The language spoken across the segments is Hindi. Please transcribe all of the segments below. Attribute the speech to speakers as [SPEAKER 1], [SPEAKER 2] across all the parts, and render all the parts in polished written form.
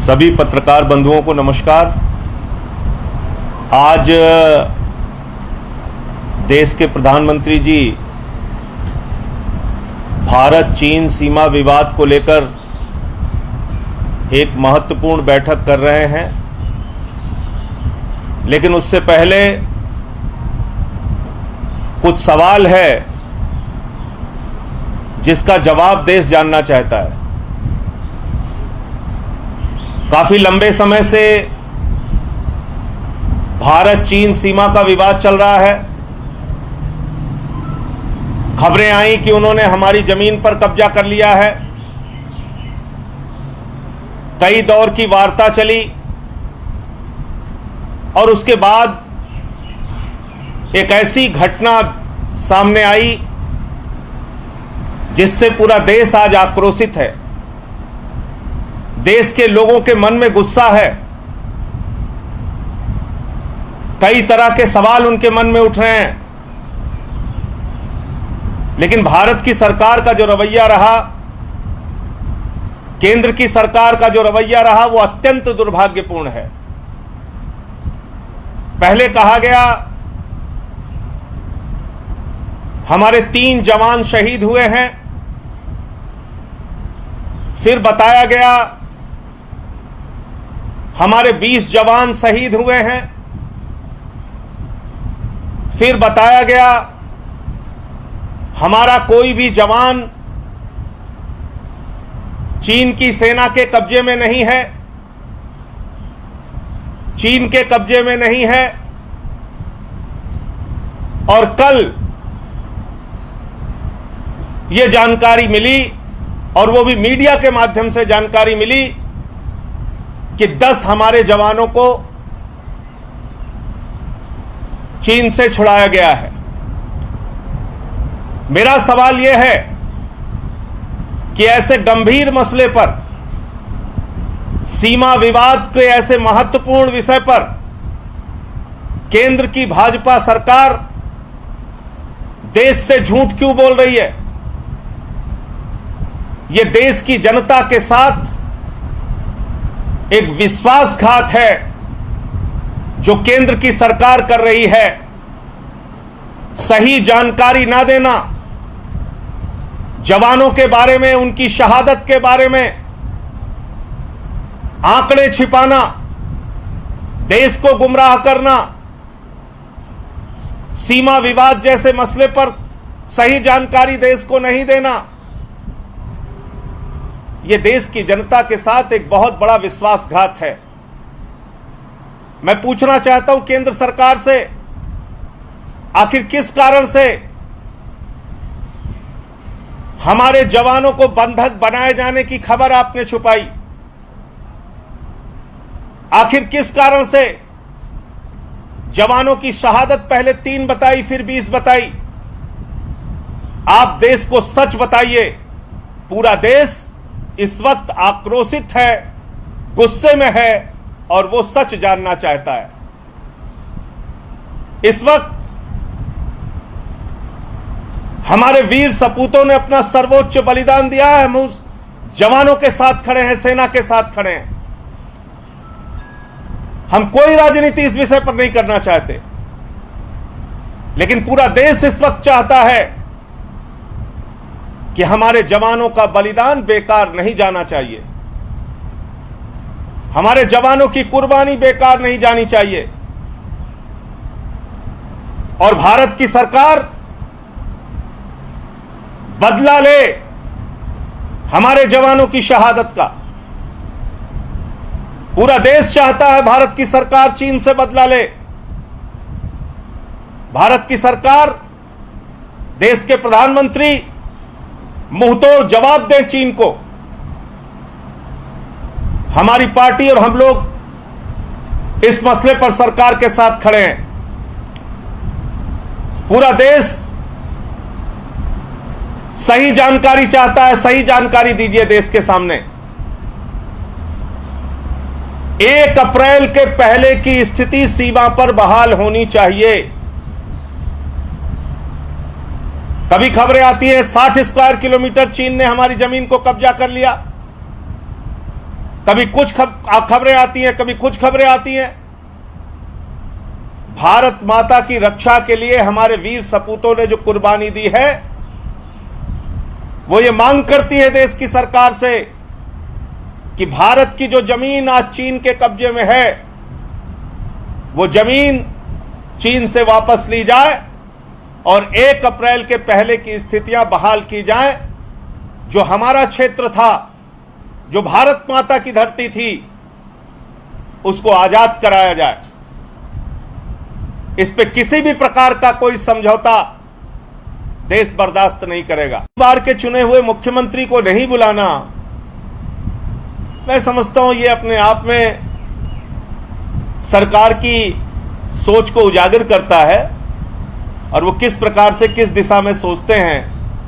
[SPEAKER 1] सभी पत्रकार बंधुओं को नमस्कार। आज देश के प्रधानमंत्री जी भारत चीन सीमा विवाद को लेकर एक महत्वपूर्ण बैठक कर रहे हैं, लेकिन उससे पहले कुछ सवाल है जिसका जवाब देश जानना चाहता है। काफी लंबे समय से भारत चीन सीमा का विवाद चल रहा है। खबरें आई कि उन्होंने हमारी जमीन पर कब्जा कर लिया है। कई दौर की वार्ता चली और उसके बाद एक ऐसी घटना सामने आई जिससे पूरा देश आज आक्रोशित है। देश के लोगों के मन में गुस्सा है। कई तरह के सवाल उनके मन में उठ रहे हैं, लेकिन भारत की सरकार का जो रवैया रहा, केंद्र की सरकार का जो रवैया रहा, वो अत्यंत दुर्भाग्यपूर्ण है। पहले कहा गया हमारे 3 जवान शहीद हुए हैं, फिर बताया गया हमारे 20 जवान शहीद हुए हैं, फिर बताया गया हमारा कोई भी जवान चीन की सेना के कब्जे में नहीं है, चीन के कब्जे में नहीं है। और कल यह जानकारी मिली, और वो भी मीडिया के माध्यम से जानकारी मिली, कि 10 हमारे जवानों को चीन से छुड़ाया गया है। मेरा सवाल यह है कि ऐसे गंभीर मसले पर, सीमा विवाद के ऐसे महत्वपूर्ण विषय पर केंद्र की भाजपा सरकार देश से झूठ क्यों बोल रही है? यह देश की जनता के साथ एक विश्वासघात है जो केंद्र की सरकार कर रही है। सही जानकारी ना देना, जवानों के बारे में, उनकी शहादत के बारे में आंकड़े छिपाना, देश को गुमराह करना, सीमा विवाद जैसे मसले पर सही जानकारी देश को नहीं देना, यह देश की जनता के साथ एक बहुत बड़ा विश्वासघात है। मैं पूछना चाहता हूं केंद्र सरकार से, आखिर किस कारण से हमारे जवानों को बंधक बनाए जाने की खबर आपने छुपाई? आखिर किस कारण से जवानों की शहादत पहले 3 बताई, फिर 20 बताई? आप देश को सच बताइए। पूरा देश इस वक्त आक्रोशित है, गुस्से में है, और वो सच जानना चाहता है। इस वक्त हमारे वीर सपूतों ने अपना सर्वोच्च बलिदान दिया है। हम उस जवानों के साथ खड़े हैं, सेना के साथ खड़े हैं। हम कोई राजनीति इस विषय पर नहीं करना चाहते, लेकिन पूरा देश इस वक्त चाहता है कि हमारे जवानों का बलिदान बेकार नहीं जाना चाहिए, हमारे जवानों की कुर्बानी बेकार नहीं जानी चाहिए। और भारत की सरकार बदला ले हमारे जवानों की शहादत का। पूरा देश चाहता है भारत की सरकार चीन से बदला ले। भारत की सरकार, देश के प्रधानमंत्री मुंहतोड़ जवाब दें चीन को। हमारी पार्टी और हम लोग इस मसले पर सरकार के साथ खड़े हैं। पूरा देश सही जानकारी चाहता है। सही जानकारी दीजिए देश के सामने। 1 अप्रैल के पहले की स्थिति सीमा पर बहाल होनी चाहिए। कभी खबरें आती हैं 60 स्क्वायर किलोमीटर चीन ने हमारी जमीन को कब्जा कर लिया। कभी कुछ खबरें आती हैं, कभी कुछ खबरें आती हैं। भारत माता की रक्षा के लिए हमारे वीर सपूतों ने जो कुर्बानी दी है, वो ये मांग करती है देश की सरकार से कि भारत की जो जमीन आज चीन के कब्जे में है, वो जमीन चीन से वापस ली जाए और 1 अप्रैल के पहले की स्थितियां बहाल की जाएं। जो हमारा क्षेत्र था, जो भारत माता की धरती थी, उसको आजाद कराया जाए। इस पे किसी भी प्रकार का कोई समझौता देश बर्दाश्त नहीं करेगा। बार के चुने हुए मुख्यमंत्री को नहीं बुलाना, मैं समझता हूं ये अपने आप में सरकार की सोच को उजागर करता है, और वो किस प्रकार से किस दिशा में सोचते हैं,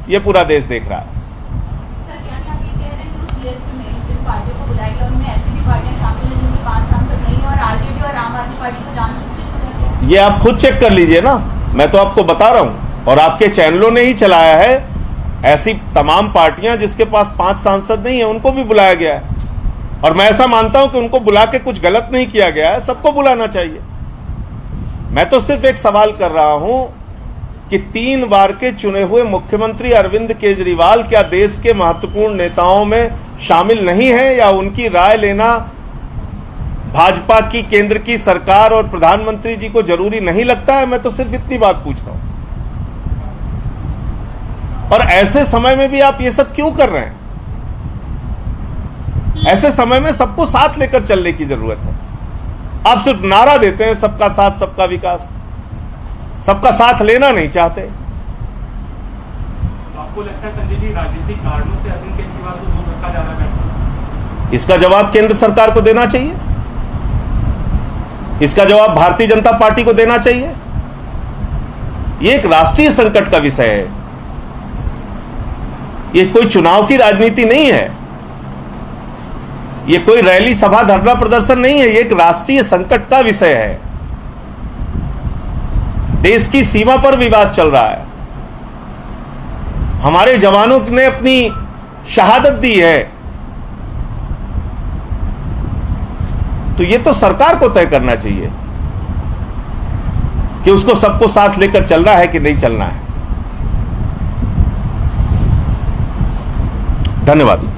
[SPEAKER 1] ये पूरा देश देख रहा है।
[SPEAKER 2] सर, क्या आप ये कह रहे हैं कि उस लिस्ट में जिन पार्टियों को बुलाया गया उनमें ऐसी भी पार्टियां शामिल हैं जिनके 5 सांसद नहीं, और आरजेडी और आम आदमी पार्टी को जानबूझ के छोड़ा गया?
[SPEAKER 1] ये आप खुद चेक कर लीजिए ना, मैं तो आपको बता रहा हूं, और आपके चैनलों ने ही चलाया है। ऐसी तमाम पार्टियां जिसके पास 5 सांसद नहीं है, उनको भी बुलाया गया है। और मैं ऐसा मानता हूं कि उनको बुला के कुछ गलत नहीं किया गया है, सबको बुलाना चाहिए। मैं तो सिर्फ एक सवाल कर रहा हूं कि 3 बार के चुने हुए मुख्यमंत्री अरविंद केजरीवाल क्या देश के महत्वपूर्ण नेताओं में शामिल नहीं है, या उनकी राय लेना भाजपा की केंद्र की सरकार और प्रधानमंत्री जी को जरूरी नहीं लगता है? मैं तो सिर्फ इतनी बात पूछ रहा हूं। और ऐसे समय में भी आप ये सब क्यों कर रहे हैं? ऐसे समय में सबको साथ लेकर चलने की जरूरत है। आप सिर्फ नारा देते हैं सबका साथ सबका विकास, सबका साथ लेना नहीं चाहते।
[SPEAKER 3] आपको लगता है संजय जी, राजनीतिक कारणों से अरविंद केजरीवाल को दूर रखा जा रहा है?
[SPEAKER 1] इसका जवाब केंद्र सरकार को देना चाहिए, इसका जवाब भारतीय जनता पार्टी को देना चाहिए। यह एक राष्ट्रीय संकट का विषय है, यह कोई चुनाव की राजनीति नहीं है, यह कोई रैली सभा धरना प्रदर्शन नहीं है, यह एक राष्ट्रीय संकट का विषय है। देश की सीमा पर विवाद चल रहा है, हमारे जवानों ने अपनी शहादत दी है, तो यह तो सरकार को तय करना चाहिए कि उसको सबको साथ लेकर चलना है कि नहीं चलना है। धन्यवाद।